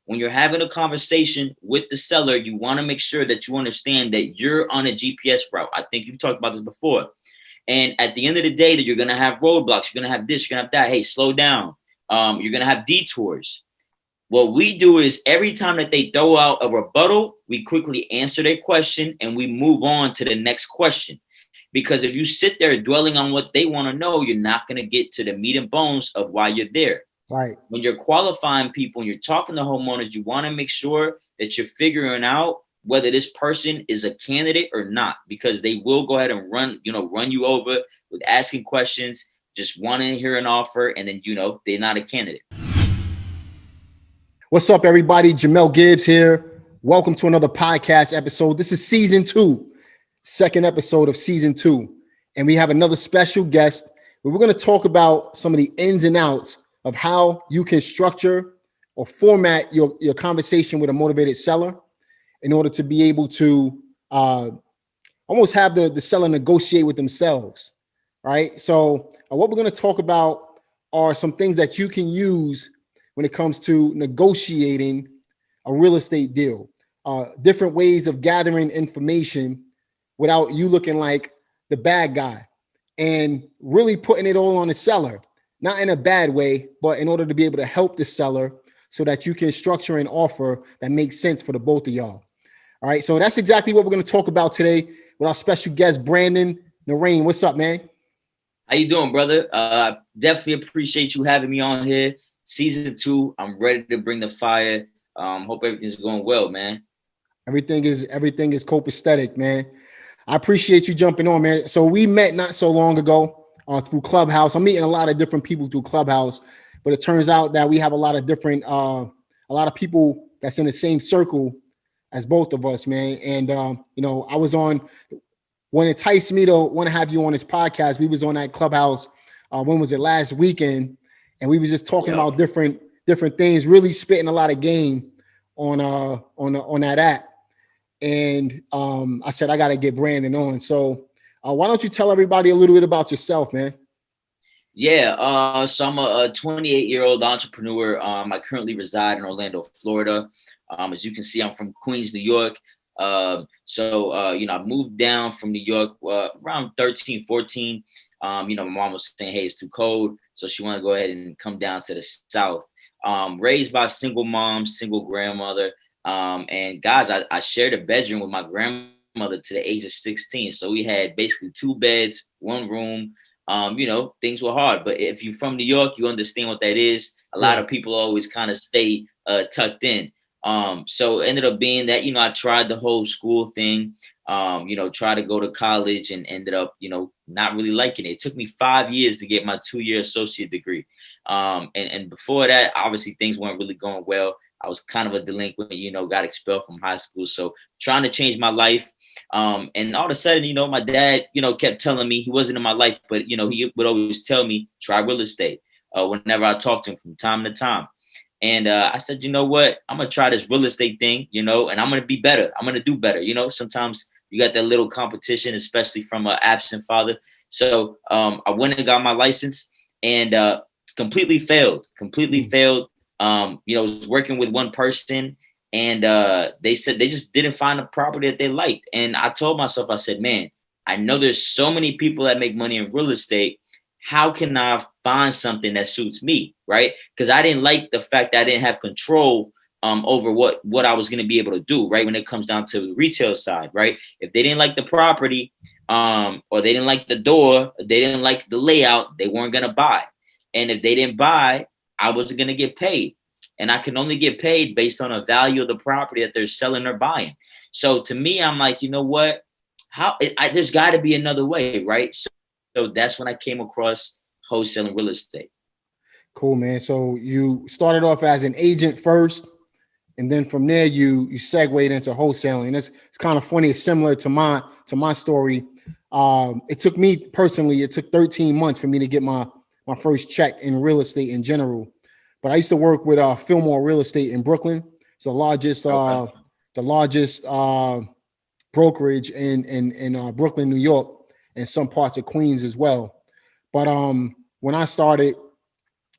when you're having a conversation with the seller, you want to make sure that you understand that you're on a GPS route. I think you've talked about this before. And at the end of the day, that you're going to have roadblocks, you're going to have this, you're going to have that. Hey, slow down. You're going to have detours. What we do is every time that they throw out a rebuttal, we quickly answer their question and we move on to the next question. Because if you sit there dwelling on what they want to know, you're not going to get to the meat and bones of why you're there. Right. When you're qualifying people and you're talking to homeowners, you want to make sure that you're figuring out whether this person is a candidate or not, because they will go ahead and run you over with asking questions, just wanting to hear an offer, and then, they're not a candidate. What's up, everybody? Jamel Gibbs here. Welcome to another podcast episode. This is season 2, second episode of season 2. And we have another special guest where we're going to talk about some of the ins and outs of how you can structure or format your conversation with a motivated seller in order to be able to almost have the seller negotiate with themselves, right? So what we're going to talk about are some things that you can use when it comes to negotiating a real estate deal, different ways of gathering information without you looking like the bad guy, and really putting it all on the seller, not in a bad way, but in order to be able to help the seller so that you can structure an offer that makes sense for the both of y'all. All right, so that's exactly what we're going to talk about today with our special guest, Brandon Narain. What's up, man? How you doing, brother? Definitely appreciate you having me on here. Season 2, I'm ready to bring the fire. Hope everything's going well, man. Everything is copacetic, man. I appreciate you jumping on, man. So we met not so long ago through Clubhouse. I'm meeting a lot of different people through Clubhouse, but it turns out that we have a lot of different, a lot of people that's in the same circle as both of us, man. And, I was on, when it enticed me to want to have you on this podcast, we was on that Clubhouse. When was it? Last weekend. And we was just talking about different things, really spitting a lot of game on that app. And I said, I got to get Brandon on. So why don't you tell everybody a little bit about yourself, man? Yeah. So I'm a 28-year-old entrepreneur. I currently reside in Orlando, Florida. As you can see, I'm from Queens, New York. I moved down from New York around 13, 14. My mom was saying, hey, it's too cold. So she wanted to go ahead and come down to the South. Raised by a single mom, single grandmother. And guys, I shared a bedroom with my grandmother to the age of 16. So we had basically 2 beds, 1 room. Things were hard. But if you're from New York, you understand what that is. A lot of people always kind of stay tucked in. So it ended up being that, I tried the whole school thing, tried to go to college and ended up, not really liking it. It took me 5 years to get my 2-year associate degree. And before that, obviously things weren't really going well. I was kind of a delinquent, got expelled from high school. So trying to change my life. And all of a sudden, my dad, kept telling me he wasn't in my life, but, he would always tell me, try real estate whenever I talked to him from time to time. And I said, you know what, I'm going to try this real estate thing, and I'm going to be better. I'm going to do better. Sometimes you got that little competition, especially from an absent father. So I went and got my license and completely failed. Was working with one person and they said they just didn't find a property that they liked. And I told myself, I said, man, I know there's so many people that make money in real estate. How can I find something that suits me, right? Because I didn't like the fact that I didn't have control over what I was going to be able to do, right? When it comes down to the retail side, right? If they didn't like the property or they didn't like the door, they didn't like the layout, they weren't going to buy. And if they didn't buy, I wasn't going to get paid. And I can only get paid based on the value of the property that they're selling or buying. So to me, I'm like, you know what? There's got to be another way, right? So that's when I came across wholesaling real estate. Cool, man. So you started off as an agent first, and then from there you segued into wholesaling. It's kind of funny. It's similar to my story. It took me personally, it took 13 months for me to get my first check in real estate in general. But I used to work with Fillmore Real Estate in Brooklyn. It's the largest brokerage in Brooklyn, New York, and some parts of Queens as well. But when I started,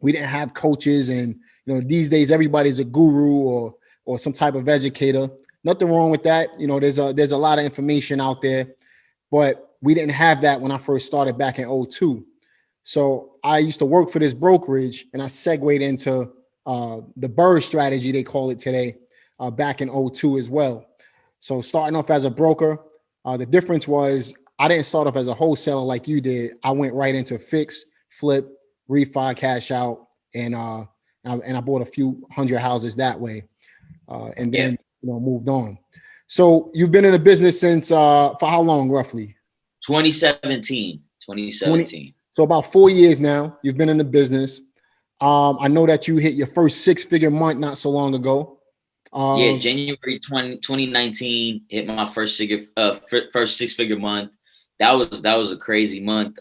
we didn't have coaches, and these days everybody's a guru or or some type of educator. Nothing wrong with that. You know, there's a lot of information out there, but we didn't have that when I first started back in '02. So I used to work for this brokerage, and I segued into the BRRRR strategy, they call it today, back in '02 as well. So starting off as a broker, the difference was I didn't start off as a wholesaler like you did. I went right into fix, flip, refi, cash out, and I bought a few hundred houses that way, and then moved on. So you've been in the business since for how long, roughly? 2017. 2017. So about 4 years now. You've been in the business. I know that you hit your first six-figure month not so long ago. January 2019 hit my first six-figure month. That was a crazy month.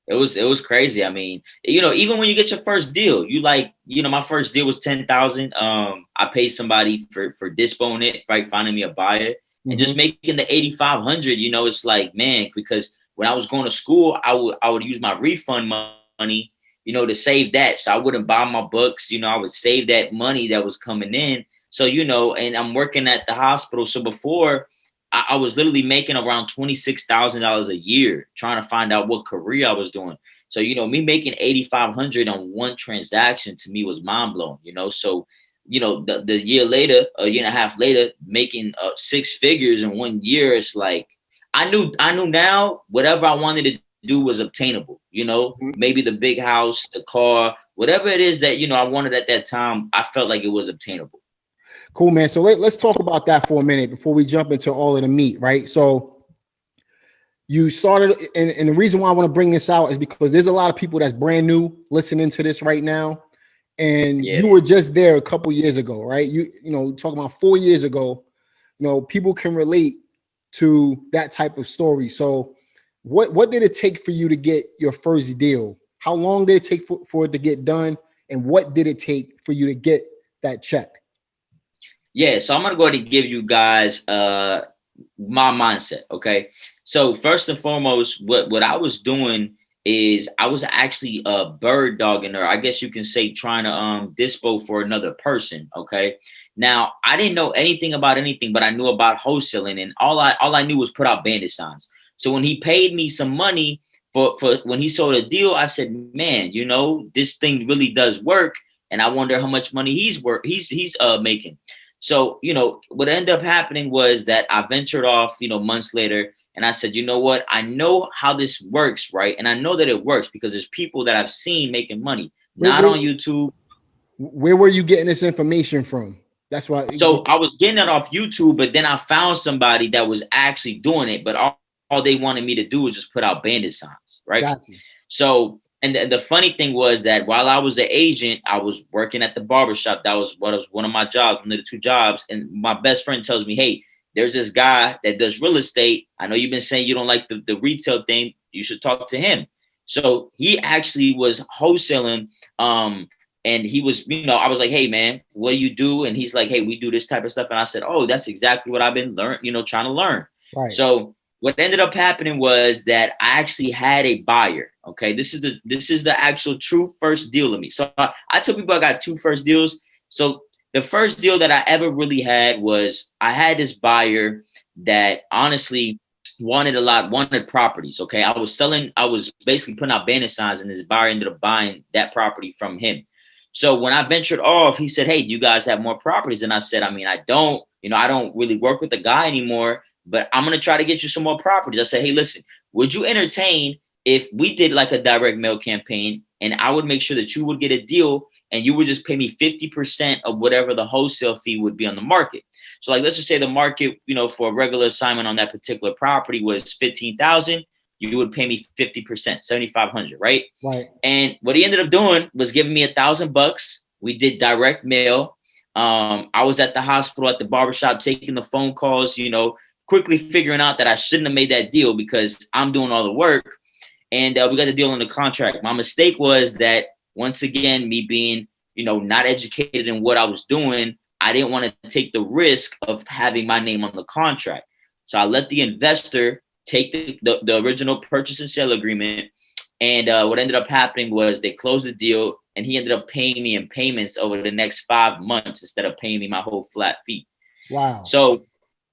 It was crazy. I mean, even when you get your first deal, my first deal was 10,000. I paid somebody for dispoing it, right, finding me a buyer, and just making the 8,500. It's like, man, because when I was going to school, I would use my refund money, to save that, so I wouldn't buy my books. I would save that money that was coming in. So and I'm working at the hospital. So before, I was literally making around $26,000 a year trying to find out what career I was doing. So, me making 8,500 on one transaction to me was mind blowing, So, the year later, a year and a half later, making six figures in 1 year, it's like, I knew now whatever I wanted to do was obtainable, maybe the big house, the car, whatever it is that, I wanted at that time, I felt like it was obtainable. Cool, man. So let's talk about that for a minute before we jump into all of the meat, right? So you started, and the reason why I want to bring this out is because there's a lot of people that's brand new listening to this right now. And you were just there a couple years ago, right? You talking about 4 years ago, people can relate to that type of story. So what did it take for you to get your first deal? How long did it take for it to get done? And what did it take for you to get that check? Yeah, so I'm going to go ahead and give you guys my mindset, okay? So first and foremost, what I was doing is I was actually bird dogging her. I guess you can say trying to dispo for another person, okay? Now, I didn't know anything about anything, but I knew about wholesaling, and all I knew was put out bandit signs. So when he paid me some money for when he sold a deal, I said, man, this thing really does work, and I wonder how much money he's making. So, what ended up happening was that I ventured off, months later, and I said, you know what? I know how this works, right? And I know that it works because there's people that I've seen making money, not on YouTube. Where were you getting this information from? That's why. So I was getting it off YouTube, but then I found somebody that was actually doing it, but all they wanted me to do was just put out bandit signs, right? Gotcha. So, and the funny thing was that while I was the agent, I was working at the barbershop. That was one of my jobs, one of the two jobs. And my best friend tells me, hey, there's this guy that does real estate. I know you've been saying you don't like the retail thing. You should talk to him. So he actually was wholesaling. And he was, I was like, hey, man, what do you do? And he's like, hey, we do this type of stuff. And I said, oh, that's exactly what I've been trying to learn. Right. So what ended up happening was that I actually had a buyer. Okay, this is the actual true first deal of me. So I tell people I got two first deals. So the first deal that I ever really had was I had this buyer that honestly wanted properties. Okay, I was basically putting out bandit signs, and this buyer ended up buying that property from him. So when I ventured off, he said, hey, do you guys have more properties? And I said, I mean, I don't really work with the guy anymore, but I'm going to try to get you some more properties. I said, hey, listen, would you entertain if we did like a direct mail campaign and I would make sure that you would get a deal and you would just pay me 50% of whatever the wholesale fee would be on the market? So like, let's just say the market, for a regular assignment on that particular property was 15,000. You would pay me 50%, 7,500, right? Right. And what he ended up doing was giving me $1,000. We did direct mail. I was at the hospital, at the barbershop, taking the phone calls, quickly figuring out that I shouldn't have made that deal because I'm doing all the work. And we got the deal on the contract. My mistake was that, once again, me being, not educated in what I was doing, I didn't want to take the risk of having my name on the contract. So I let the investor take the original purchase and sale agreement, And what ended up happening was they closed the deal, and he ended up paying me in payments over the next 5 months instead of paying me my whole flat fee. Wow. So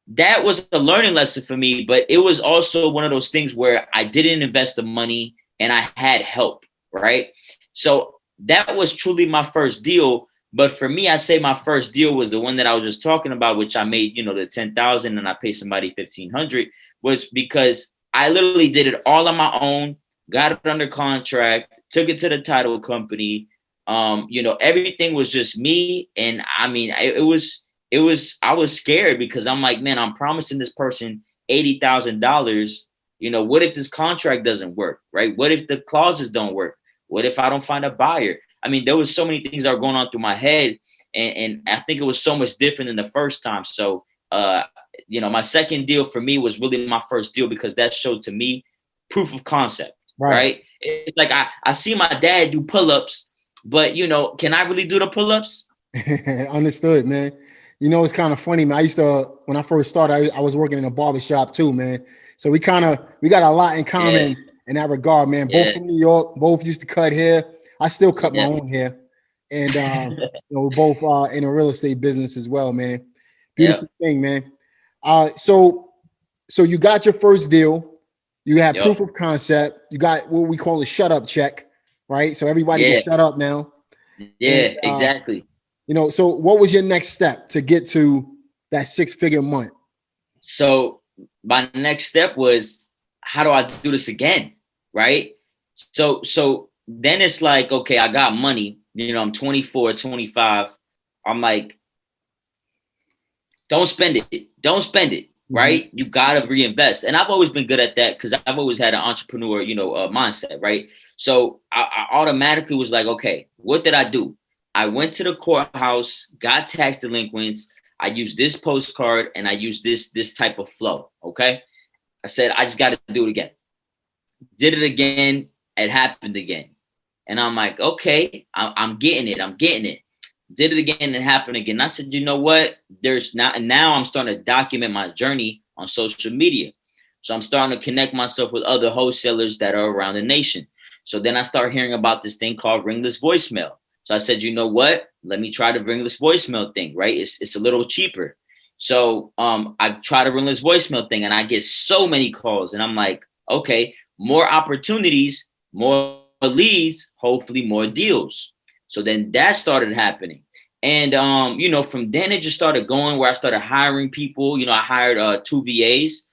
that was a learning lesson for me, but it was also one of those things where I didn't invest the money and I had help, right? So that was truly my first deal. But for me, I say my first deal was the one that I was just talking about, which I made, the 10,000 and I paid somebody 1,500, was because I literally did it all on my own, got it under contract, took it to the title company. Everything was just me. And I mean, I was scared because I'm like, man, I'm promising this person $80,000. What if this contract doesn't work, right? What if the clauses don't work? What if I don't find a buyer? I mean, there was so many things that were going on through my head, and I think it was so much different than the first time. So, my second deal for me was really my first deal because that showed to me proof of concept, right? It's like I see my dad do pull-ups, but can I really do the pull-ups? Understood, man. It's kind of funny, man. When I first started, I was working in a barbershop too, man. So we got a lot in common in that regard, man. Both from New York, both used to cut hair. I still cut my own hair. And, we're both in a real estate business as well, man. Beautiful thing, man. So you got your first deal. You have proof of concept. You got what we call a shut up check, right? So everybody can shut up now. Yeah, exactly. So what was your next step to get to that 6-figure month? So my next step was, how do I do this again? Right. So then it's like, okay, I got money, I'm 24, 25. I'm like, don't spend it. Don't spend it. Right. Mm-hmm. You got to reinvest. And I've always been good at that because I've always had an entrepreneur, mindset. Right. So I automatically was like, okay, what did I do? I went to the courthouse, got tax delinquents. I used this postcard and I used this type of flow. Okay. I said, I just got to do it again. Did it again. It happened again. And I'm like, okay, I'm getting it. I'm getting it. Did it again. It happened again. I said, you know what? Now I'm starting to document my journey on social media. So I'm starting to connect myself with other wholesalers that are around the nation. So then I start hearing about this thing called ringless voicemail. So I said, you know what? Let me try the ringless voicemail thing, right? It's a little cheaper. So I try the ringless voicemail thing and I get so many calls and I'm like, okay, more opportunities, more leads, hopefully more deals. So then that started happening. And, from then it just started going where I started hiring people. I hired 2 VAs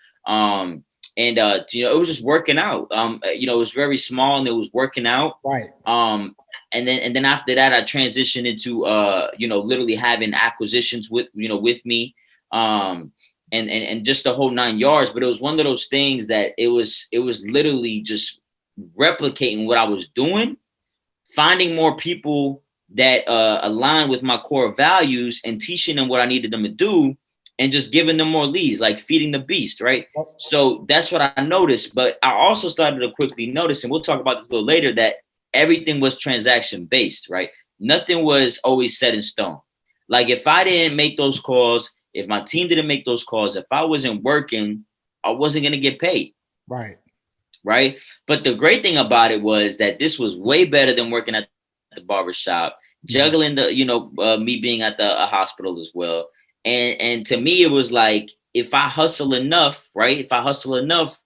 it was just working out. It was very small and it was working out. Right. And then after that, I transitioned into, literally having acquisitions with me, and just the whole 9 yards. But it was one of those things that it was literally just replicating what I was doing, finding more people that align with my core values and teaching them what I needed them to do and just giving them more leads, like feeding the beast, right? So that's what I noticed. But I also started to quickly notice, and we'll talk about this a little later, that everything was transaction based, right? Nothing was always set in stone. Like if I didn't make those calls, if my team didn't make those calls, if I wasn't working, I wasn't going to get paid. Right. But the great thing about it was that this was way better than working at the barbershop, juggling the, me being at the hospital as well. And to me, it was like, if I hustle enough, right? If I hustle enough,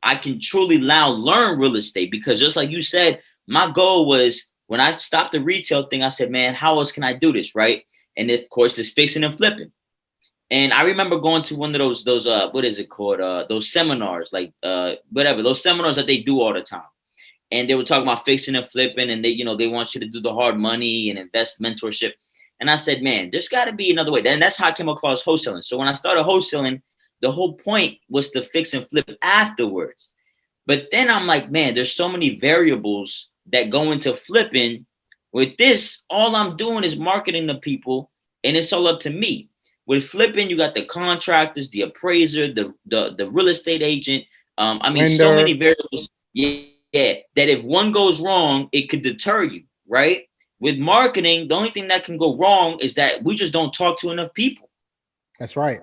I can truly now learn real estate, because just like you said, my goal was, when I stopped the retail thing, I said, man, how else can I do this? Right. And of course, it's fixing and flipping. And I remember going to one of those what is it called? Those seminars, like whatever, those seminars that they do all the time. And they were talking about fixing and flipping, and they want you to do the hard money and invest mentorship. And I said, man, there's got to be another way. And that's how I came across wholesaling. So when I started wholesaling, the whole point was to fix and flip afterwards. But then I'm like, man, there's so many variables that go into flipping. With this, all I'm doing is marketing to people, and it's all up to me. With flipping, you got the contractors, the appraiser, the real estate agent. So many variables. Yeah, that if one goes wrong, it could deter you, right? With marketing, the only thing that can go wrong is that we just don't talk to enough people. That's right.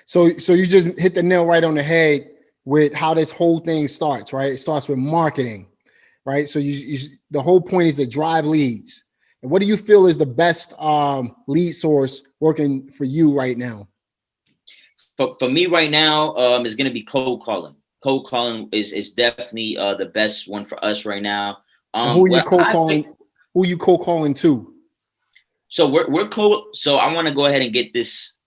So you just hit the nail right on the head with how this whole thing starts, right? It starts with marketing. right? So the whole point is to drive leads. And what do you feel is the best lead source working for you right now? For me right now, is going to be cold calling. Cold calling is definitely the best one for us right now. And who are you Well, cold calling? Who are you cold calling to? So we're cold. So I want to go ahead and get this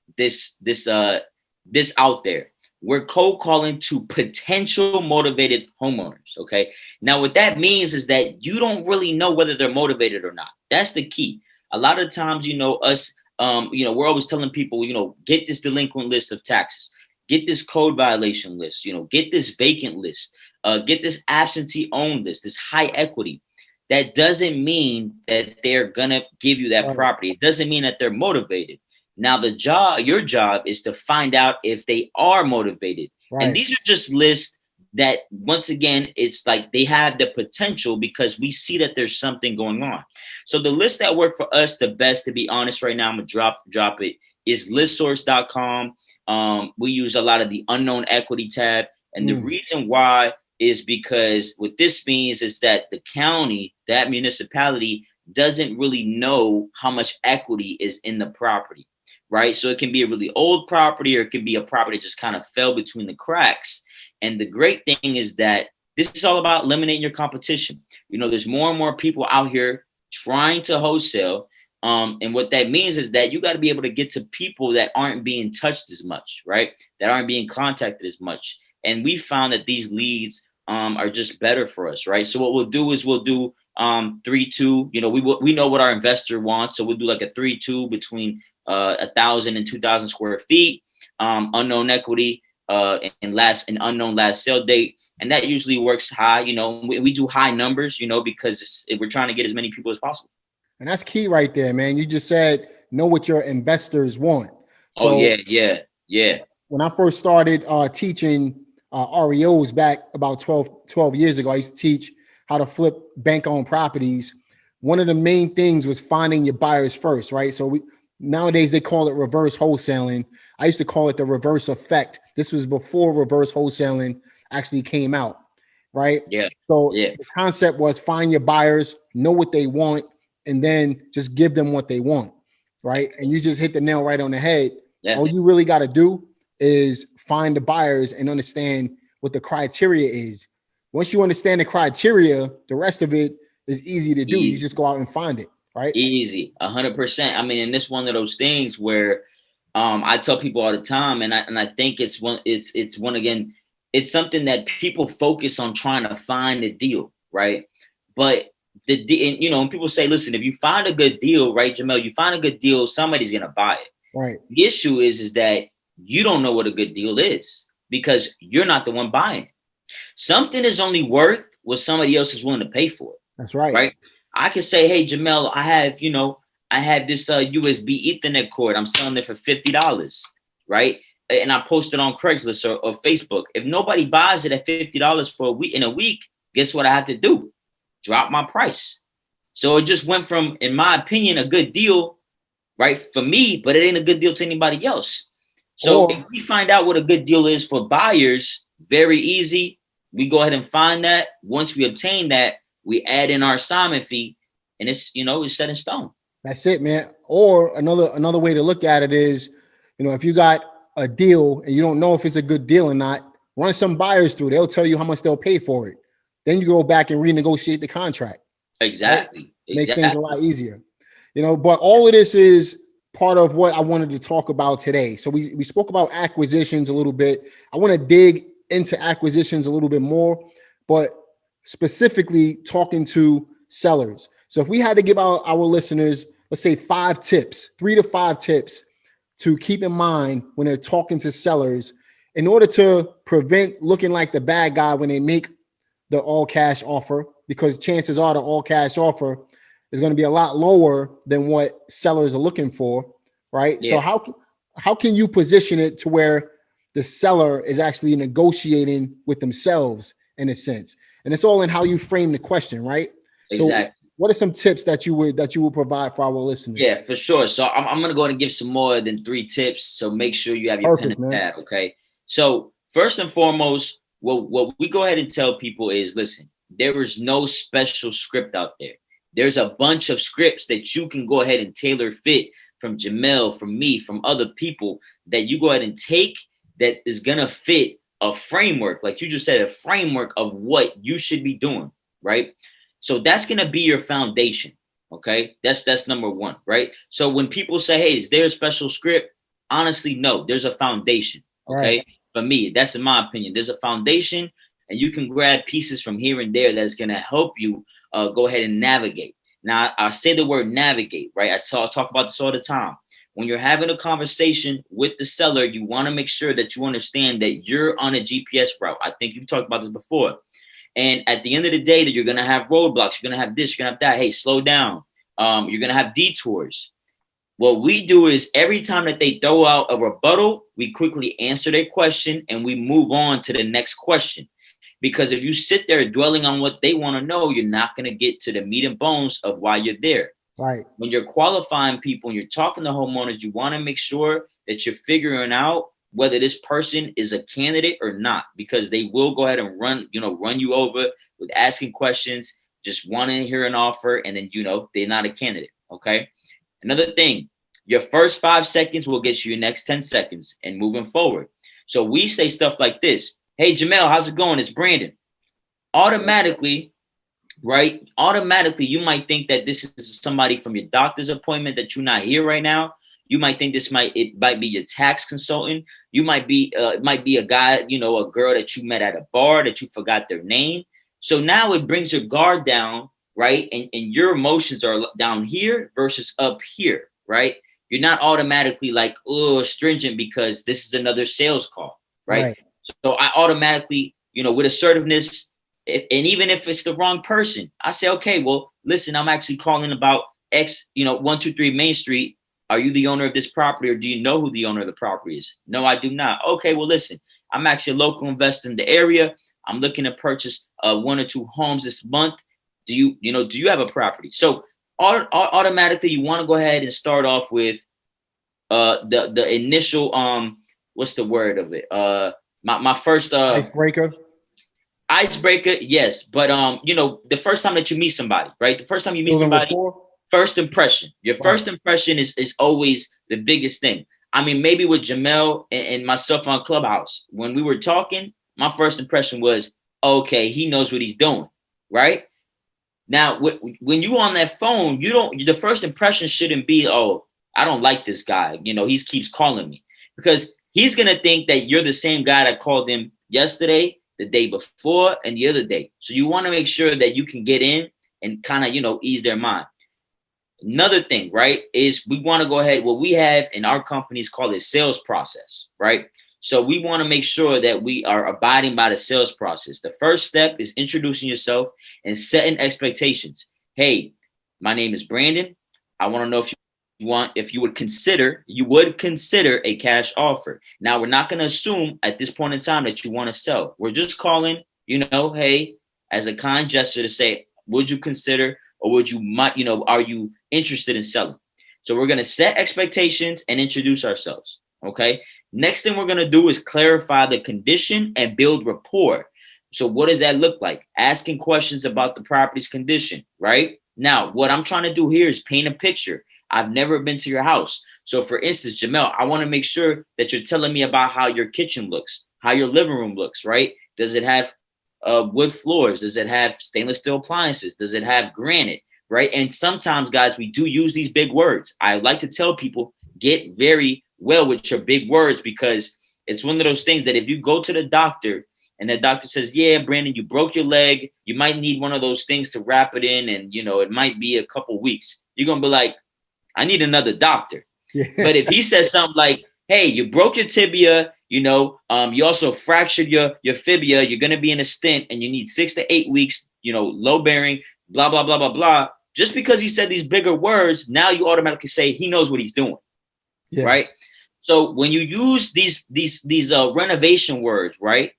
out there. We're cold calling to potential motivated homeowners. Okay. Now, what that means is that you don't really know whether they're motivated or not. That's the key. A lot of times, us, we're always telling people, get this delinquent list of taxes, get this code violation list, get this vacant list, get this absentee owned list, this high equity. That doesn't mean that they're gonna give you that property. It doesn't mean that they're motivated. Now, your job is to find out if they are motivated. Right. And these are just lists that, once again, it's like they have the potential because we see that there's something going on. So the list that work for us the best, to be honest, right now, I'm gonna drop it, is listsource.com. We use a lot of the unknown equity tab. And the reason why is because what this means is that the county, that municipality, doesn't really know how much equity is in the property, right? So it can be a really old property, or it can be a property that just kind of fell between the cracks. And the great thing is that this is all about eliminating your competition. There's more and more people out here trying to wholesale. And what that means is that you got to be able to get to people that aren't being touched as much, right? That aren't being contacted as much. And we found that these leads are just better for us, right? So what we'll do is we'll do 3-2. We know what our investor wants, so we'll do like a 3-2 between 1,000 and 2,000 square feet, unknown equity, and unknown last sale date, and that usually works high. We do high numbers, because we're trying to get as many people as possible. And that's key right there, man. You just said know what your investors want. So, yeah. When I first started teaching REOs back about 12 years ago, I used to teach how to flip bank-owned properties. One of the main things was finding your buyers first, right? So nowadays they call it reverse wholesaling. I used to call it the reverse effect. This was before reverse wholesaling actually came out, right? Yeah. So the concept was find your buyers, know what they want, and then just give them what they want, right? And you just hit the nail right on the head. Yeah. All you really got to do is find the buyers and understand what the criteria is. Once you understand the criteria, the rest of it is easy to do. You just go out and find it, right? Easy, 100%. I mean, and this one of those things where I tell people all the time, and I think it's something that people focus on, trying to find a deal, right? But when people say, listen, if you find a good deal, right, Jamel, you find a good deal, somebody's gonna buy it. Right. The issue is that you don't know what a good deal is because you're not the one buying it. Something is only worth what somebody else is willing to pay for it. That's right. Right. I could say, hey, Jamel, I have this USB Ethernet cord. I'm selling it for $50. Right. And I posted on Craigslist or Facebook. If nobody buys it at $50 for a week, guess what I have to do? Drop my price. So it just went from, in my opinion, a good deal, right, for me, but it ain't a good deal to anybody else. So if we find out what a good deal is for buyers, very easy. We go ahead and find that. Once we obtain that, we add in our assignment fee, and it's set in stone. That's it, man. Or another way to look at it is, if you got a deal and you don't know if it's a good deal or not, run some buyers through. They'll tell you how much they'll pay for it. Then you go back and renegotiate the contract. Exactly. Right? Makes things a lot easier. But all of this is part of what I wanted to talk about today. So we spoke about acquisitions a little bit. I want to dig into acquisitions a little bit more, but specifically talking to sellers. So if we had to give our listeners, let's say 5 tips, 3 to 5 tips to keep in mind when they're talking to sellers in order to prevent looking like the bad guy when they make the all cash offer, because chances are the all cash offer is going to be a lot lower than what sellers are looking for, right? Yeah. So how can you position it to where the seller is actually negotiating with themselves in a sense? And it's all in how you frame the question, right? Exactly. So what are some tips that you would provide for our listeners? Yeah, for sure. So I'm going to go ahead and give some more than 3 tips. So make sure you have your pen and pad, okay? So first and foremost, what we go ahead and tell people is, listen, there is no special script out there. There's a bunch of scripts that you can go ahead and tailor fit from Jamel, from me, from other people that you go ahead and take that is going to fit a framework. Like you just said, a framework of what you should be doing, right? So that's going to be your foundation. Okay. That's number one, right? So when people say, hey, is there a special script? Honestly, no, there's a foundation. Okay. Right. For me, that's in my opinion. There's a foundation, and you can grab pieces from here and there that's going to help you go ahead and navigate. Now, I say the word navigate, right? I talk about this all the time. When you're having a conversation with the seller, you want to make sure that you understand that you're on a GPS route. I think you've talked about this before. And at the end of the day, that you're going to have roadblocks, you're going to have this, you're going to have that. Hey, slow down. You're going to have detours. What we do is every time that they throw out a rebuttal, we quickly answer their question and we move on to the next question. Because if you sit there dwelling on what they want to know, you're not going to get to the meat and bones of why you're there. Right. When you're qualifying people and you're talking to homeowners, you want to make sure that you're figuring out whether this person is a candidate or not, because they will go ahead and run you over with asking questions, just wanting to hear an offer, and then, they're not a candidate. Okay. Another thing, your first 5 seconds will get you your next 10 seconds and moving forward. So we say stuff like this. Hey, Jamel, how's it going? It's Brandon. Automatically, right? Automatically, you might think that this is somebody from your doctor's appointment that you're not here right now. You might think it might be your tax consultant. You might be, it might be a guy, a girl that you met at a bar that you forgot their name. So now it brings your guard down, right? And your emotions are down here versus up here, right? You're not automatically like, oh, stringent because this is another sales call, right? So I automatically, with assertiveness, and even if it's the wrong person, I say, okay, well, listen, I'm actually calling about X, 123 Main Street. Are you the owner of this property, or do you know who the owner of the property is? No, I do not. Okay, well, listen, I'm actually a local investor in the area. I'm looking to purchase 1 or 2 homes this month. Do you have a property? So automatically, you want to go ahead and start off with the initial what's the word of it? My first icebreaker. Icebreaker, yes, but the first time that you meet somebody, right? The first time you meet somebody. First impression. Your first impression is always the biggest thing. I mean, maybe with Jamel and myself on Clubhouse, when we were talking, my first impression was, okay, he knows what he's doing, right? Now, when you on that phone, the first impression shouldn't be, oh, I don't like this guy. He keeps calling me, because he's going to think that you're the same guy that called him yesterday, the day before, and the other day. So you want to make sure that you can get in and kind of, ease their mind. Another thing, right, is we want to go ahead. What we have in our company is called a sales process, right? So we want to make sure that we are abiding by the sales process. The first step is introducing yourself and setting expectations. Hey, my name is Brandon. I want to know if you would consider a cash offer. Now, we're not going to assume at this point in time that you want to sell. We're just calling, hey, as a kind gesture to say, would you consider, or would you are you interested in selling? So we're going to set expectations and introduce ourselves. Okay. Next thing we're going to do is clarify the condition and build rapport. So what does that look like? Asking questions about the property's condition, right? Now, what I'm trying to do here is paint a picture. I've never been to your house. So for instance, Jamel, I want to make sure that you're telling me about how your kitchen looks, how your living room looks, right? Does it have wood floors? Does it have stainless steel appliances? Does it have granite, right? And sometimes, guys, we do use these big words. I like to tell people, get very well with your big words, because it's one of those things that if you go to the doctor and the doctor says, yeah, Brandon, you broke your leg, you might need one of those things to wrap it in, and it might be a couple weeks. You're gonna be like, I need another doctor. Yeah. But if he says something like, hey, you broke your tibia, you also fractured your fibia, you're gonna be in a stent and you need 6 to 8 weeks, low bearing, blah blah blah blah blah. Just because he said these bigger words, now you automatically say he knows what he's doing. Yeah. Right. So when you use these renovation words, right?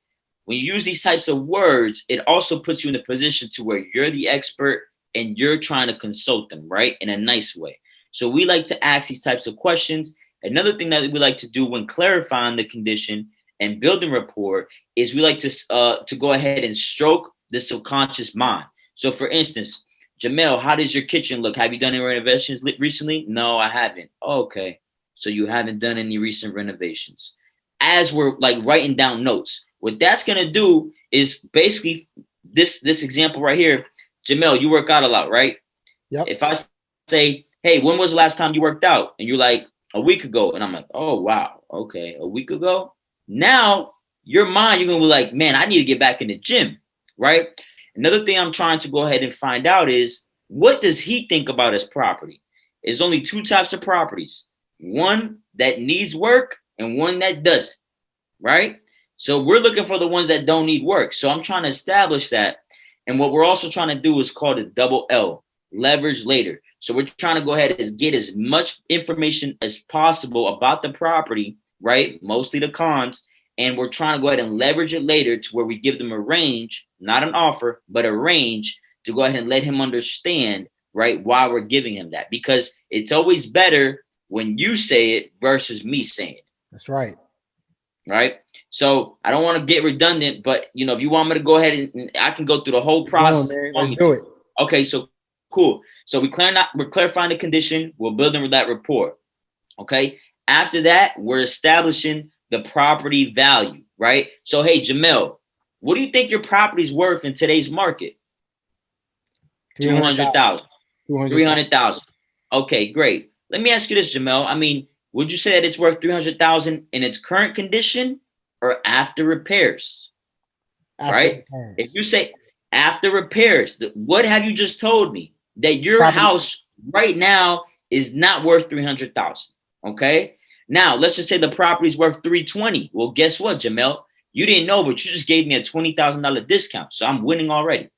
When you use these types of words, it also puts you in a position to where you're the expert and you're trying to consult them, right? In a nice way. So we like to ask these types of questions. Another thing that we like to do when clarifying the condition and building rapport is we like to go ahead and stroke the subconscious mind. So for instance, Jamel, how does your kitchen look? Have you done any renovations recently? No, I haven't. Okay. So you haven't done any recent renovations. As we're like writing down notes, what that's going to do is basically this example right here. Jamel, you work out a lot, right? Yep. If I say, hey, when was the last time you worked out? And you're like, a week ago. And I'm like, oh, wow. Okay. A week ago. Now your mind, you're going to be like, man, I need to get back in the gym. Right. Another thing I'm trying to go ahead and find out is, what does he think about his property? There's only two types of properties. One that needs work and one that doesn't. Right. So we're looking for the ones that don't need work. So I'm trying to establish that. And what we're also trying to do is called a double L, leverage later. So we're trying to go ahead and get as much information as possible about the property, right? Mostly the cons. And we're trying to go ahead and leverage it later to where we give them a range, not an offer, but a range to go ahead and let him understand, right, why we're giving him that. Because it's always better when you say it versus me saying it. That's right. Right. So I don't want to get redundant, but if you want me to go ahead and I can go through the whole process. Let's do it. Okay, so cool. So we're clarifying the condition. We're building that rapport. Okay. After that, we're establishing the property value, right? So, hey, Jamel, what do you think your property's worth in today's market? 200,000. 300,000. Okay, great. Let me ask you this, Jamel. I mean, would you say that it's worth 300,000 in its current condition or after repairs? Repairs. If you say after repairs, what have you just told me? That your house right now is not worth 300,000. Okay. Now let's just say the property is worth 320. Well, guess what, Jamel? You didn't know, but you just gave me a $20,000 discount. So I'm winning already.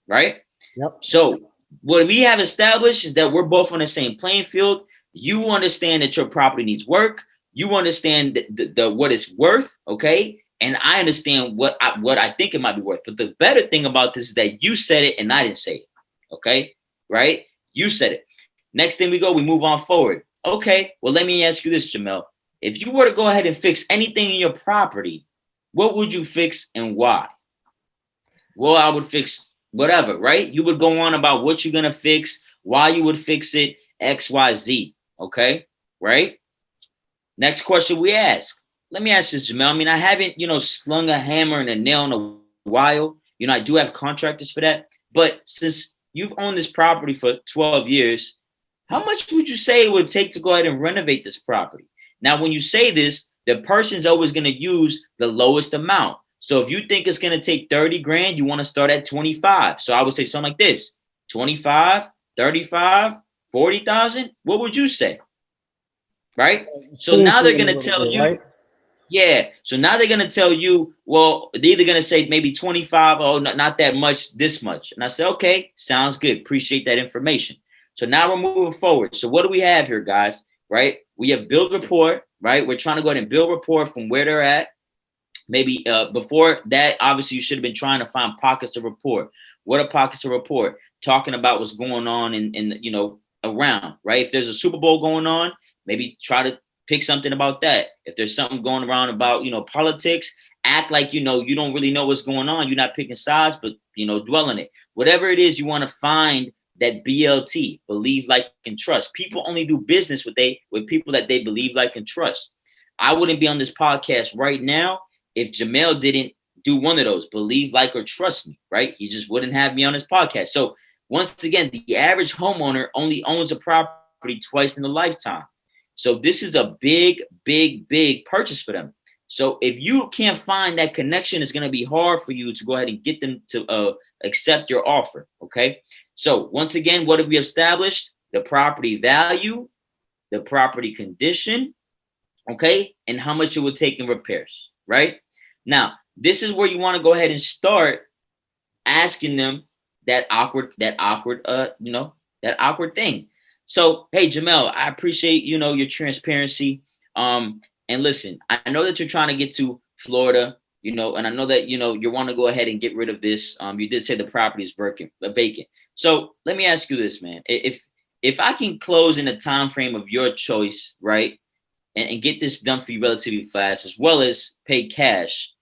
Right. Yep. So what we have established is that we're both on the same playing field. You understand that your property needs work. You understand the what it's worth. Okay. And I understand what I think it might be worth. But the better thing about this is that you said it and I didn't say it. Okay. Right. You said it. Next thing we move on forward. Okay. Well, let me ask you this, Jamel. If you were to go ahead and fix anything in your property, what would you fix and why? Well, I would fix whatever, right? You would go on about what you're going to fix, why you would fix it, X, Y, Z. Okay. Right. Next question we ask. Let me ask you, Jamel. I mean, I haven't, slung a hammer and a nail in a while. I do have contractors for that. But since you've owned this property for 12 years, how much would you say it would take to go ahead and renovate this property? Now, when you say this, the person's always going to use the lowest amount. So if you think it's going to take 30 grand, you want to start at 25. So I would say something like this: 25, 35, 40,000. What would you say? Right. So now they're going to tell you, right? Yeah. So now they're going to tell you, well, they're either going to say maybe 25. Oh, not that much, this much. And I say, okay, sounds good. Appreciate that information. So now we're moving forward. So what do we have here, guys? Right. We have build rapport. Right. We're trying to go ahead and build rapport from where they're at. Maybe before that, obviously, you should have been trying to find pockets of rapport. What are pockets of rapport? Talking about what's going on in around. Right. If there's a Super Bowl going on, maybe try to pick something about that. If there's something going around about, politics, act like, you don't really know what's going on. You're not picking sides, but, dwell in it. Whatever it is, you want to find that BLT, believe, like, and trust. People only do business with people that they believe, like, and trust. I wouldn't be on this podcast right now if Jamel didn't do one of those, believe, like, or trust me, right? He just wouldn't have me on his podcast. So once again, the average homeowner only owns a property twice in a lifetime. So this is a big, big, big purchase for them. So if you can't find that connection, it's going to be hard for you to go ahead and get them to accept your offer. Okay. So once again, what have we established? The property value, the property condition. Okay. And how much it would take in repairs. Right. Now, this is where you want to go ahead and start asking them that awkward thing. So, hey, Jamel, I appreciate, your transparency. And listen, I know that you're trying to get to Florida, and I know that, you want to go ahead and get rid of this. You did say the property is vacant. So let me ask you this, man. If I can close in the time frame of your choice, right, and get this done for you relatively fast, as well as pay cash,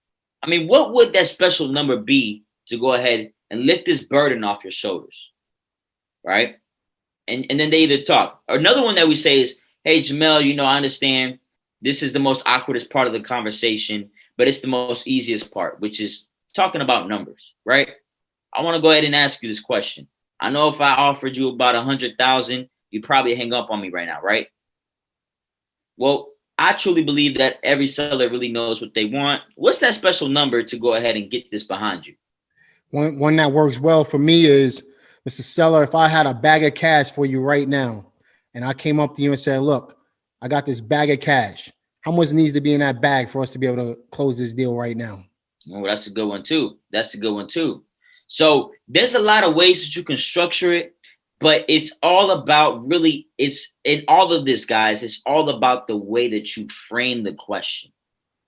I mean, what would that special number be to go ahead and lift this burden off your shoulders, right? And then they either talk. Or another one that we say is, hey, Jamel, I understand this is the most awkwardest part of the conversation, but it's the most easiest part, which is talking about numbers, right? I want to go ahead and ask you this question. I know if I offered you about 100,000, you'd probably hang up on me right now, right? Well, I truly believe that every seller really knows what they want. What's that special number to go ahead and get this behind you? One that works well for me is, Mr. Seller, if I had a bag of cash for you right now, and I came up to you and said, look, I got this bag of cash. How much needs to be in that bag for us to be able to close this deal right now? Oh, that's a good one too. So there's a lot of ways that you can structure it, but it's all about it's in all of this, guys, it's all about the way that you frame the question.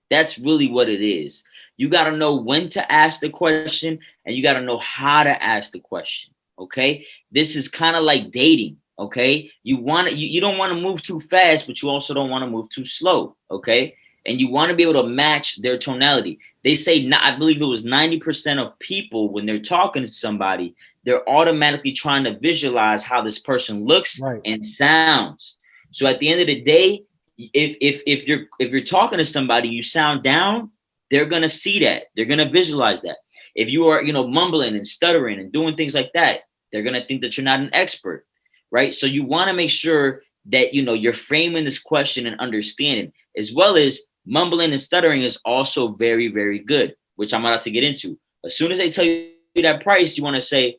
That's really what it is. You got to know when to ask the question, and you got to know how to ask the question. Okay. This is kind of like dating. Okay. You don't want to move too fast, but you also don't want to move too slow. Okay. And you want to be able to match their tonality. They say, I believe it was 90% of people, when they're talking to somebody, they're automatically trying to visualize how this person looks and sounds. So at the end of the day, if you're talking to somebody, you sound down, they're going to see that. They're going to visualize that. If you are, mumbling and stuttering and doing things like that, they're going to think that you're not an expert, right? So you want to make sure that, you're framing this question and understanding, as well as mumbling and stuttering is also very, very good, which I'm about to get into. As soon as they tell you that price, you want to say,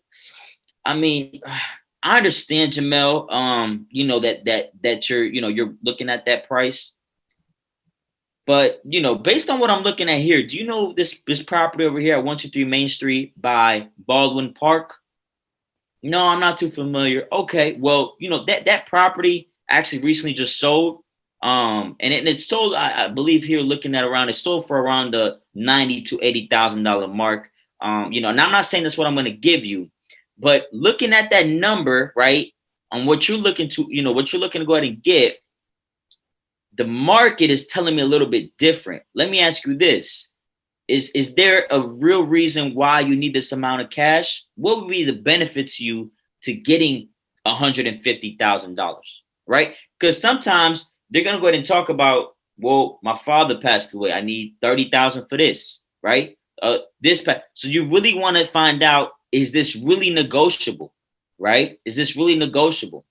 I understand, Jamel, that you're looking at that price. But, based on what I'm looking at here, do you know this property over here at 123 Main Street by Baldwin Park? No, I'm not too familiar. Okay, well, that property actually recently just sold. And it's sold, I believe here, looking at it sold for around the $90,000 to $80,000 mark. And I'm not saying that's what I'm going to give you, but looking at that number, right, on what you're looking to, what you're looking to go ahead and get, the market is telling me a little bit different. Let me ask you this. Is there a real reason why you need this amount of cash? What would be the benefit to you to getting $150,000, right? Because sometimes they're going to go ahead and talk about, well, my father passed away. I need $30,000 for this, right? So you really want to find out, is this really negotiable, right? Is this really negotiable?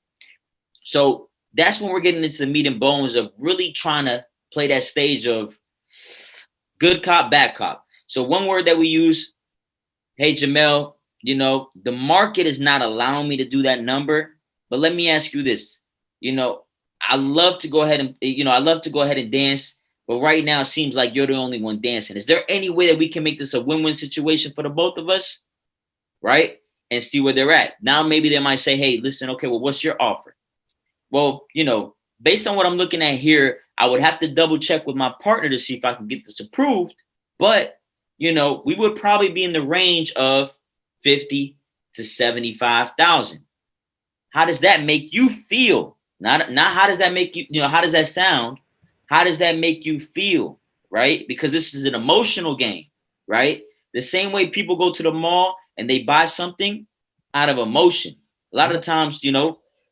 So that's when we're getting into the meat and bones of really trying to play that stage of good cop, bad cop. So one word that we use, hey, Jamel, the market is not allowing me to do that number. But let me ask you this. I love to go ahead and dance. But right now, it seems like you're the only one dancing. Is there any way that we can make this a win-win situation for the both of us? Right? And see where they're at. Now, maybe they might say, hey, listen, okay, well, what's your offer? Well, based on what I'm looking at here, I would have to double check with my partner to see if I can get this approved. But, we would probably be in the range of 50 to 75,000. How does that make you feel? Not how does that make you, how does that sound? How does that make you feel? Right? Because this is an emotional game, right? The same way people go to the mall and they buy something out of emotion. A lot of times,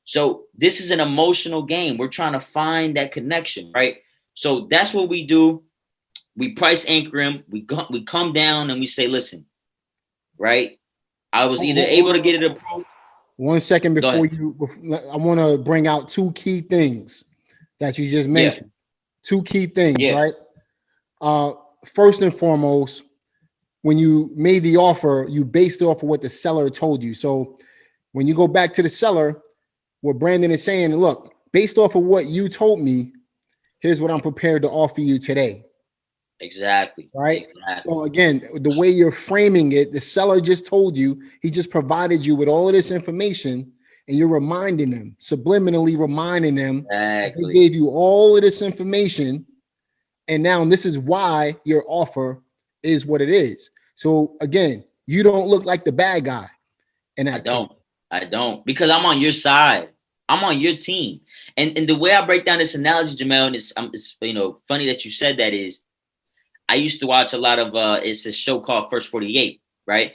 so this is an emotional game. We're trying to find that connection, right? So that's what we do. We price anchor him. We come down and we say, listen, right? I was either able to get it approved. 1 second before I want to bring out two key things that you just mentioned. Two key things, right? First and foremost, when you made the offer, you based it off of what the seller told you. So when you go back to the seller, what Brandon is saying, look, based off of what you told me, here's what I'm prepared to offer you today. Exactly. Right. Exactly. So again, the way you're framing it, the seller just told you, he just provided you with all of this information, and you're reminding them, subliminally reminding them, he gave you all of this information. And now this is why your offer is what it is. So again, you don't look like the bad guy. And I don't, because I'm on your side. I'm on your team. And the way I break down this analogy, Jamel, and it's funny that you said that, is I used to watch a lot of it's a show called First 48, right?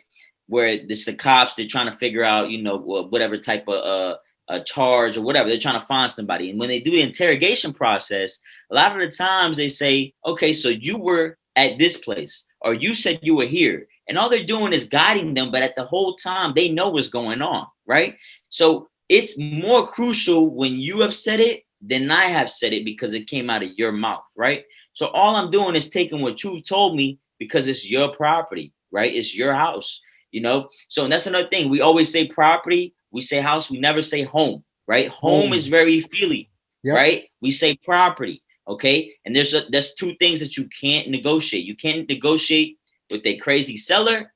where it's the cops, they're trying to figure out, you know, whatever type of a charge or whatever. They're trying to find somebody. And when they do the interrogation process, a lot of the times they say, okay, so you were at this place, or you said you were here. And all they're doing is guiding them. But at the whole time, they know what's going on, right? So it's more crucial when you have said it than I have said it, because it came out of your mouth, right? So all I'm doing is taking what you told me, because it's your property, right? It's your house, you know? So that's another thing. We always say property, we say house, we never say home, right? Home is very feely, right? We say property, okay? And there's two things that you can't negotiate. You can't negotiate with a crazy seller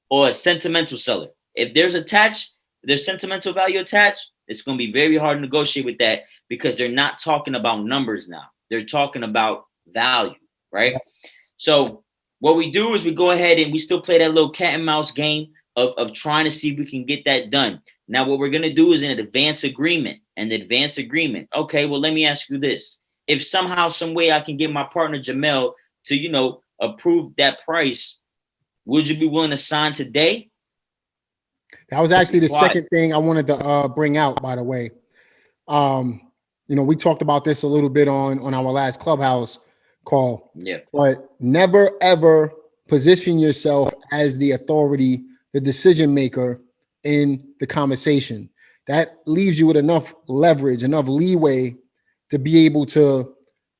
or a sentimental seller. If there's sentimental value attached, it's going to be very hard to negotiate with that, because they're not talking about numbers now. They're talking about value, right? So what we do is we go ahead and we still play that little cat and mouse game of trying to see if we can get that done. Now, what we're going to do is an advance agreement. Okay, well, let me ask you this. If somehow, some way I can get my partner Jamel to, you know, approve that price, would you be willing to sign today? That was actually the second thing I wanted to bring out, by the way. You know, we talked about this a little bit on our last Clubhouse call. Yeah. But never, ever position yourself as the authority, the decision maker in the conversation. That leaves you with enough leverage, enough leeway to be able to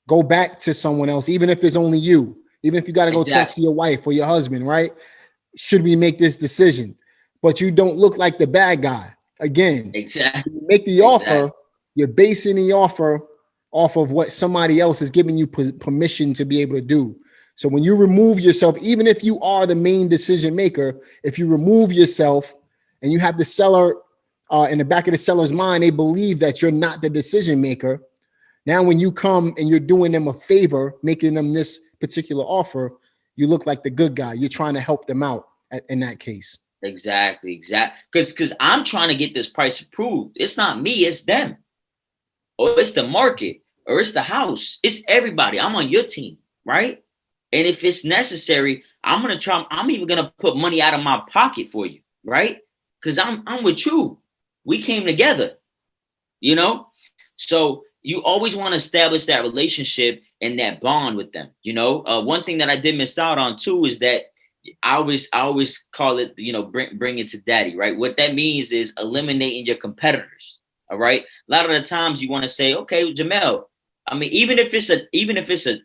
go back to someone else, even if it's only you, even if you got to go talk to your wife or your husband, right? Should we make this decision? But you don't look like the bad guy. Again, you make the offer, you're basing the offer off of what somebody else is giving you permission to be able to do. So when you remove yourself, even if you are the main decision maker, if you remove yourself and you have the seller in the back of the seller's mind, they believe that you're not the decision maker. Now, when you come and you're doing them a favor, making them this particular offer, you look like the good guy. You're trying to help them out in that case. Exactly. Because I'm trying to get this price approved. It's not me, it's them. Or it's the market, or it's the house. It's everybody. I'm on your team, right? And if it's necessary, I'm even gonna put money out of my pocket for you, right? Because I'm with you. We came together, you know? So you always want to establish that relationship and that bond with them, you know? One thing that I did miss out on too is that I always call it, you know, bring it to daddy, right? What that means is eliminating your competitors. All right. A lot of the times you want to say, okay, Jamel, I mean, even if it's a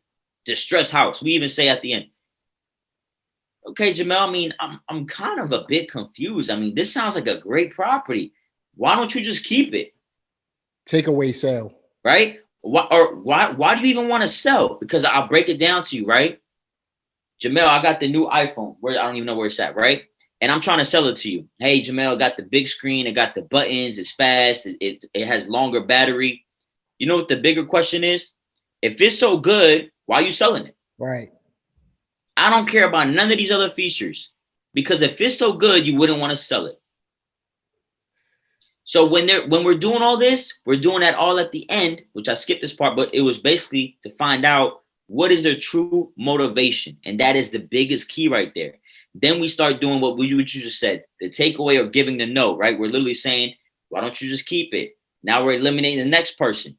distressed house, we even say at the end, okay, Jamel, I mean, I'm kind of a bit confused. I mean, this sounds like a great property. Why don't you just keep it? Takeaway sale. Right? Why do you even want to sell? Because I'll break it down to you, right? Jamel, I got the new iPhone. I don't even know where it's at, right? And I'm trying to sell it to you. Hey, Jamel, got the big screen. It got the buttons. It's fast. It has longer battery. You know what the bigger question is? If it's so good, why are you selling it? Right. I don't care about none of these other features, because if it's so good, you wouldn't want to sell it. So when we're doing all this, we're doing that all at the end, which I skipped this part, but it was basically to find out what is their true motivation. And that is the biggest key right there. Then we start doing what you just said, the takeaway or giving the no, right? We're literally saying, why don't you just keep it? Now we're eliminating the next person.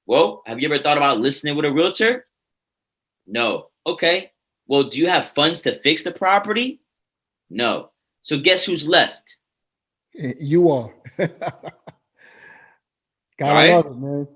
Well, have you ever thought about listening with a realtor? No. Okay. Well, do you have funds to fix the property? No. So guess who's left? You are. Gotta love it, man.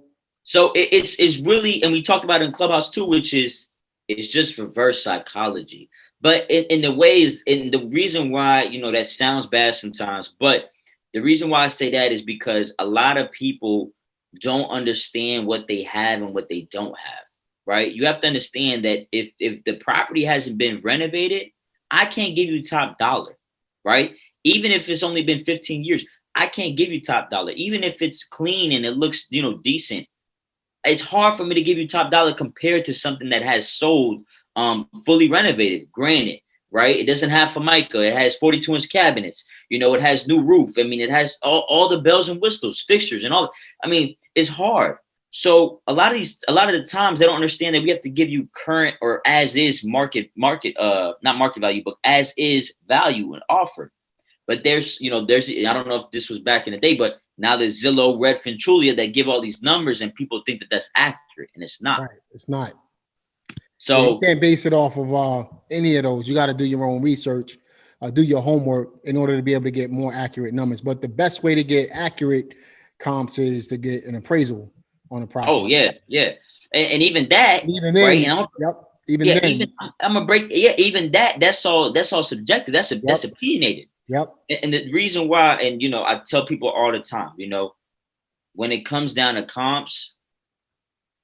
So it's really, and we talked about it in Clubhouse too, which is, it's just reverse psychology. But in the ways, and the reason why, you know, that sounds bad sometimes, but the reason why I say that is because a lot of people don't understand what they have and what they don't have, right? You have to understand that if the property hasn't been renovated, I can't give you top dollar, right? Even if it's only been 15 years, I can't give you top dollar. Even if it's clean and it looks, you know, decent, it's hard for me to give you top dollar compared to something that has sold fully renovated, granted, right? It doesn't have Formica. It has 42-inch cabinets. You know, it has new roof. I mean, it has all the bells and whistles, fixtures and all. I mean, it's hard. So a lot of the times they don't understand that we have to give you current or as is not market value, but as is value and offer. But there's I don't know if this was back in the day, but now there's Zillow, Redfin, Trulia that give all these numbers and people think that that's accurate, and it's not. Right. It's not. So you can't base it off of any of those. You got to do your own research, do your homework in order to be able to get more accurate numbers. But the best way to get accurate comps is to get an appraisal on a property. Oh yeah. And even that, even then, right? And even then, I'm gonna break. Yeah, even that's all subjective. That's opinionated. Yep. And the reason why, and I tell people all the time, when it comes down to comps,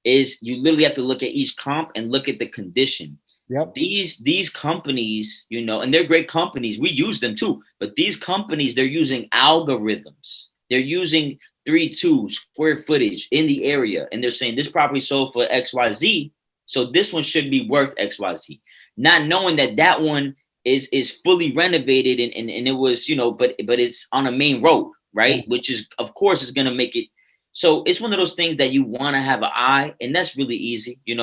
is you literally have to look at each comp and look at the condition. Yep. These companies, and they're great companies. We use them too, but these companies, they're using algorithms. They're using 3.2 square footage in the area, and they're saying this property sold for XYZ, so this one should be worth XYZ, not knowing that one is fully renovated and it was, but it's on a main road, right? Mm-hmm. Which is, of course, is going to make it. So it's one of those things that you want to have an eye, and that's really easy. You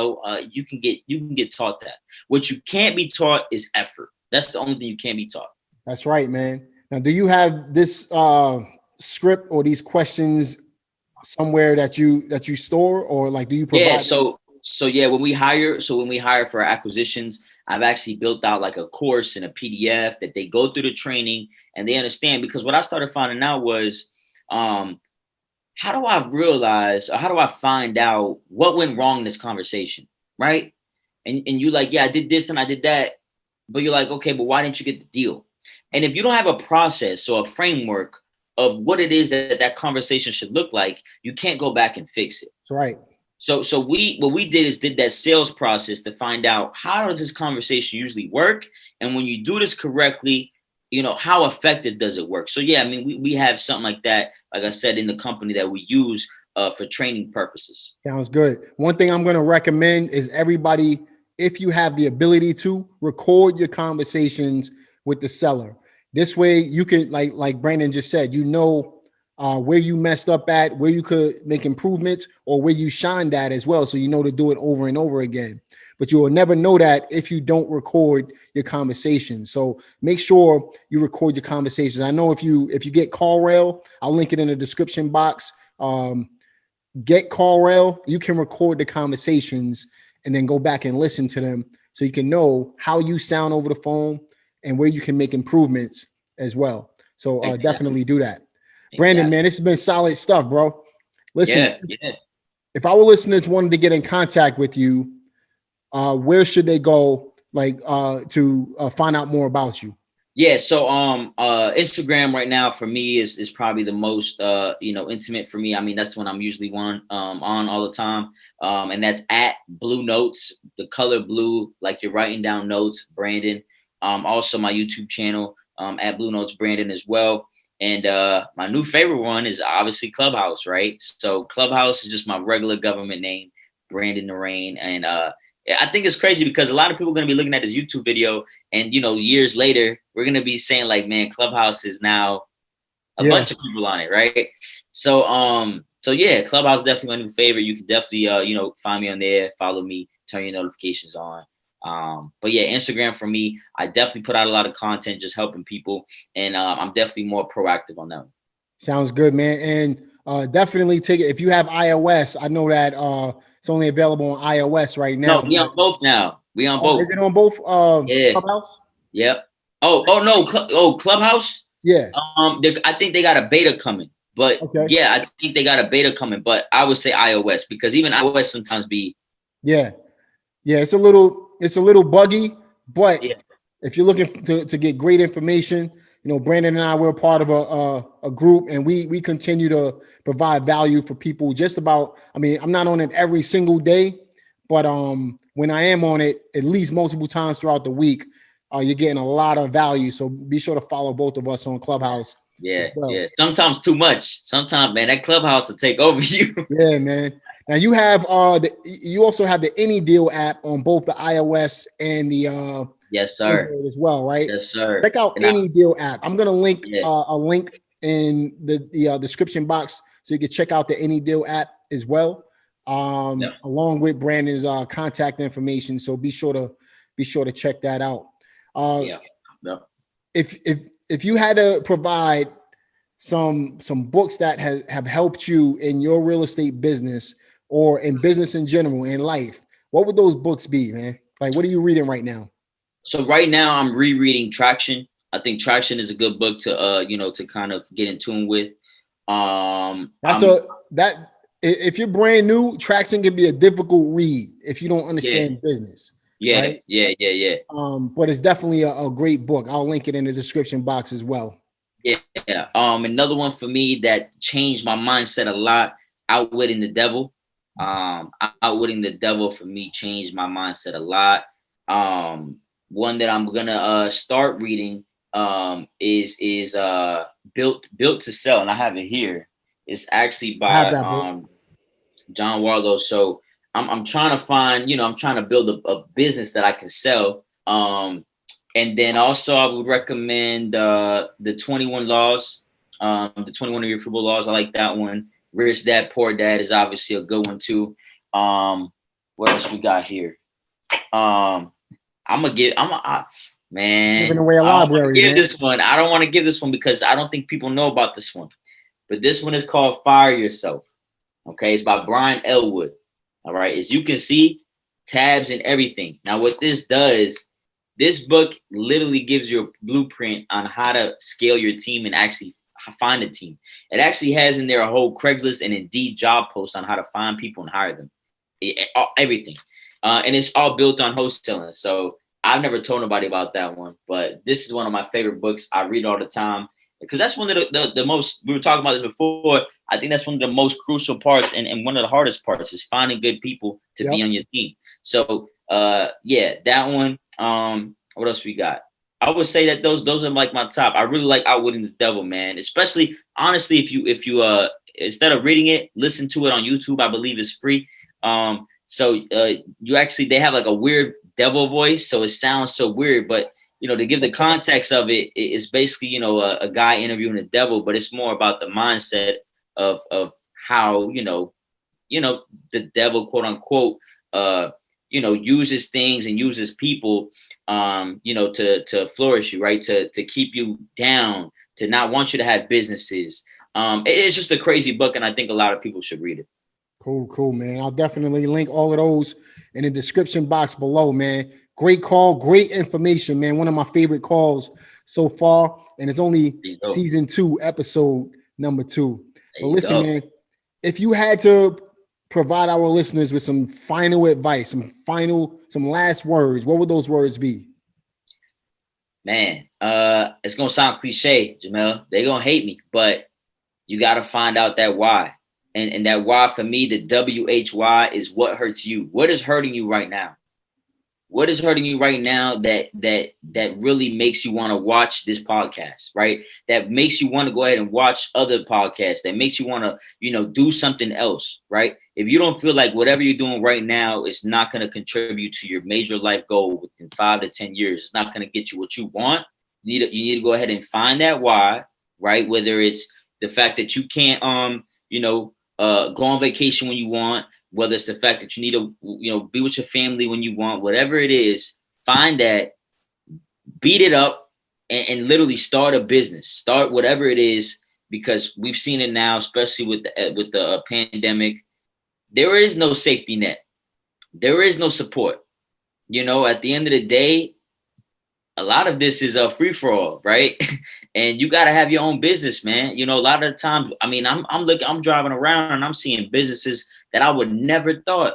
can get taught that. What you can't be taught is effort. That's the only thing you can't be taught. That's right, man. Now, do you have this script or these questions somewhere that you store, or like do you provide? Yeah. So yeah, when we hire for our acquisitions, I've actually built out like a course and a PDF that they go through the training and they understand. Because what I started finding out was, how do I realize, or how do I find out what went wrong in this conversation, right? And you like, yeah, I did this and I did that, but you're like, okay, but why didn't you get the deal? And if you don't have a process or a framework of what it is that conversation should look like, you can't go back and fix it. That's right. So what we did that sales process to find out how does this conversation usually work, and when you do this correctly, how effective does it work? So yeah, I mean, we have something like that, like I said, in the company that we use for training purposes. Sounds good. One thing I'm going to recommend is everybody, if you have the ability to record your conversations with the seller. This way you can, like Brandon just said, where you messed up at, where you could make improvements, or where you shined at as well. So to do it over and over again. But you will never know that if you don't record your conversations. So make sure you record your conversations. I know if you get CallRail, I'll link it in the description box. Get CallRail, you can record the conversations and then go back and listen to them so you can know how you sound over the phone and where you can make improvements as well. So definitely do that. Brandon, man, this has been solid stuff, bro. Listen, if our listeners wanted to get in contact with you, where should they go, to find out more about you? Yeah, so Instagram right now for me is probably the most intimate for me. I mean, that's when I'm usually on all the time, and that's at Blue Notes, the color blue, like you're writing down notes, Brandon. Also my YouTube channel at Blue Notes Brandon as well. And my new favorite one is obviously Clubhouse, right? So Clubhouse is just my regular government name, Brandon Narain. And I think it's crazy because a lot of people are going to be looking at this YouTube video and, years later, we're going to be saying like, man, Clubhouse is now a bunch of people on it, right? So yeah, Clubhouse is definitely my new favorite. You can definitely, find me on there, follow me, turn your notifications on. But yeah, Instagram for me, I definitely put out a lot of content, just helping people. And I'm definitely more proactive on that. Sounds good, man. And definitely take it. If you have iOS, I know that it's only available on iOS right now. No, we on both now. We on both. Is it on both? Yeah. Clubhouse? Yep. No. Clubhouse? Yeah. I think they got a beta coming. But yeah, I think they got a beta coming. But I would say iOS because even iOS sometimes be. Yeah. Yeah, it's a little buggy, but if you're looking to get great information, Brandon and I, we're part of a group, and we continue to provide value for people just about. I mean, I'm not on it every single day, but when I am on it, at least multiple times throughout the week, you're getting a lot of value. So be sure to follow both of us on Clubhouse. Yeah, yeah. Sometimes too much. Sometimes, man, that Clubhouse will take over you. Yeah, man. Now you have you also have the Any Deal app on both the iOS and the yes, sir, as well, right? Yes, sir. Check out Any Deal app. I'm gonna link a link in the description box so you can check out the Any Deal app as well. along with Brandon's contact information. So be sure to check that out. Yeah. If you had to provide some books that have helped you in your real estate business or in business in general in life, what would those books be, man? Like, what are you reading right now? So right now I'm rereading Traction. I think Traction is a good book to to kind of get in tune with. If you're brand new, Traction can be a difficult read if you don't understand business. Yeah, right? yeah. But it's definitely a great book. I'll link it in the description box as well. Yeah. Another one for me that changed my mindset a lot, Outwitting the Devil. Outwitting the Devil for me changed my mindset a lot. One that I'm gonna start reading is Built to Sell, and I have it here. It's actually by John Warlow. So I'm trying to find, I'm trying to build a business that I can sell. And then also I would recommend the 21 Laws, the 21 Irrefutable Laws. I like that one. Rich Dad, Poor Dad is obviously a good one too. What else we got here? Man. Giving away a library. This one. I don't want to give this one because I don't think people know about this one. But this one is called Fire Yourself. Okay, it's by Brian Elwood. All right, as you can see, tabs and everything. Now, what this does, this book literally gives you a blueprint on how to scale your team and actually find a team. It actually has in there a whole Craigslist and Indeed job post on how to find people and hire them. Everything. And it's all built on wholesaling. So I've never told nobody about that one, but this is one of my favorite books. I read all the time because that's one of the most, we were talking about this before. I think that's one of the most crucial parts and one of the hardest parts is finding good people to be on your team. So that one. What else we got? I would say that those are like my top. I really like Outwitting the Devil, man. Especially honestly, if you instead of reading it, listen to it on YouTube. I believe it's free. You actually, they have like a weird devil voice, so it sounds so weird, but to give the context of it, it's basically, a guy interviewing the devil, but it's more about the mindset of how, the devil, quote unquote, uses things and uses people, to flourish you, right? To keep you down, to not want you to have businesses. It's just a crazy book, and I think a lot of people should read it. Cool, man. I'll definitely link all of those in the description box below, man. Great call, great information, man. One of my favorite calls so far, and it's only season 2, episode number 2. But listen, man, if you had to provide our listeners with some final advice, some last words, what would those words be? Man, it's gonna sound cliche, Jamel. They're gonna hate me, but you got to find out that why. And that why for me, the WHY is what hurts you. What is hurting you right now? What is hurting you right now that really makes you want to watch this podcast, right? That makes you want to go ahead and watch other podcasts, that makes you want to, do something else, right? If you don't feel like whatever you're doing right now is not going to contribute to your major life goal within 5 to 10 years, it's not going to get you what you want. You need to go ahead and find that why, right? Whether it's the fact that you can't, go on vacation when you want, whether it's the fact that you need to, be with your family when you want, whatever it is, find that, beat it up, and literally start a business, start whatever it is, because we've seen it now, especially with the pandemic. There is no safety net. There is no support. At the end of the day, a lot of this is a free for all, right? And you got to have your own business, man. A lot of the times, I'm driving around and I'm seeing businesses that I would never thought,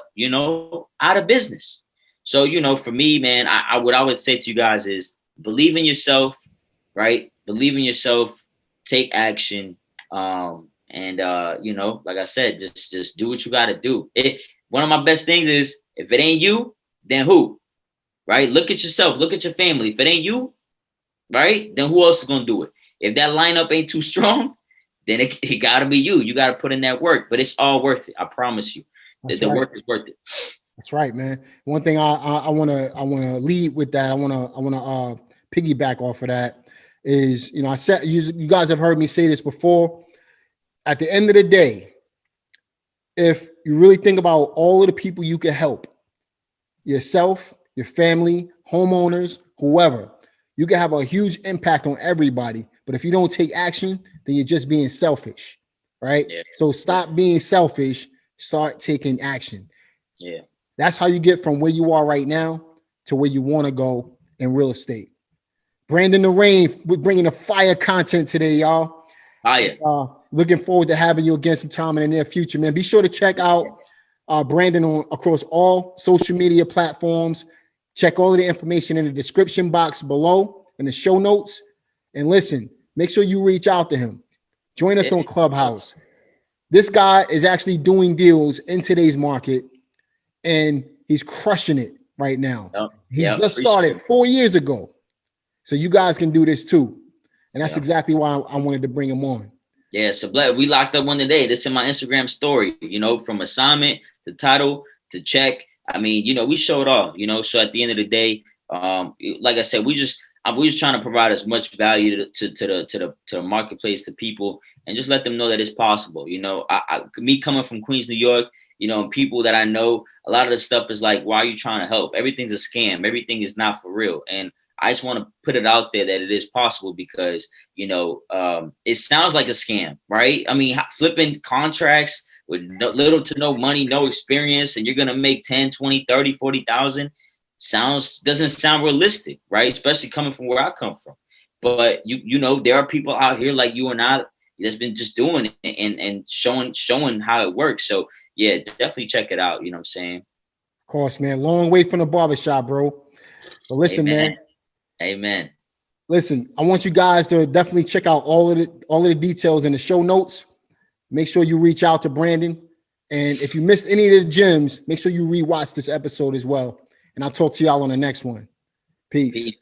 out of business. So, for me, man, what I would say to you guys is believe in yourself, right? Believe in yourself, take action. Like I said, just do what you got to do. One of my best things is if it ain't you, then who? Right? Look at yourself. Look at your family. If it ain't you, right, then who else is going to do it? If that lineup ain't too strong, then it got to be you. You got to put in that work. But it's all worth it. I promise you. The work is worth it. That's right, man. One thing I want to lead with that. I want to piggyback off of that is, I said, you guys have heard me say this before. At the end of the day, if you really think about all of the people you can help, yourself, your family, homeowners, whoever, you can have a huge impact on everybody. But if you don't take action, then you're just being selfish, right? Yeah. So stop being selfish, start taking action. Yeah. That's how you get from where you are right now to where you want to go in real estate. Brandon Narain, we're bringing the fire content today, y'all. Fire. Looking forward to having you again sometime in the near future, man. Be sure to check out Brandon across all social media platforms. Check all of the information in the description box below in the show notes. And listen, make sure you reach out to him. Join us on Clubhouse. This guy is actually doing deals in today's market, and he's crushing it right now. He just started 4 years ago. So you guys can do this too. And that's exactly why I wanted to bring him on. Yeah, so we locked up one today. This in my Instagram story, from assignment to title to check. I mean, we show it all, so at the end of the day, like I said, we just trying to provide as much value to the marketplace, to people, and just let them know that it's possible. Me coming from Queens, New York, and people that I know, a lot of the stuff is like, why are you trying to help? Everything's a scam. Everything is not for real. And I just want to put it out there that it is possible, because, it sounds like a scam, right? I mean, flipping contracts with little to no money, no experience, and you're going to make 10, 20, 30, 40,000 doesn't sound realistic, right? Especially coming from where I come from. But there are people out here like you and I that's been just doing it and showing how it works. So yeah, definitely check it out. You know what I'm saying? Of course, man. Long way from the barbershop, bro. But listen, man. Amen. Listen, I want you guys to definitely check out all of the details in the show notes. Make sure you reach out to Brandon. And if you missed any of the gems, make sure you rewatch this episode as well. And I'll talk to y'all on the next one. Peace.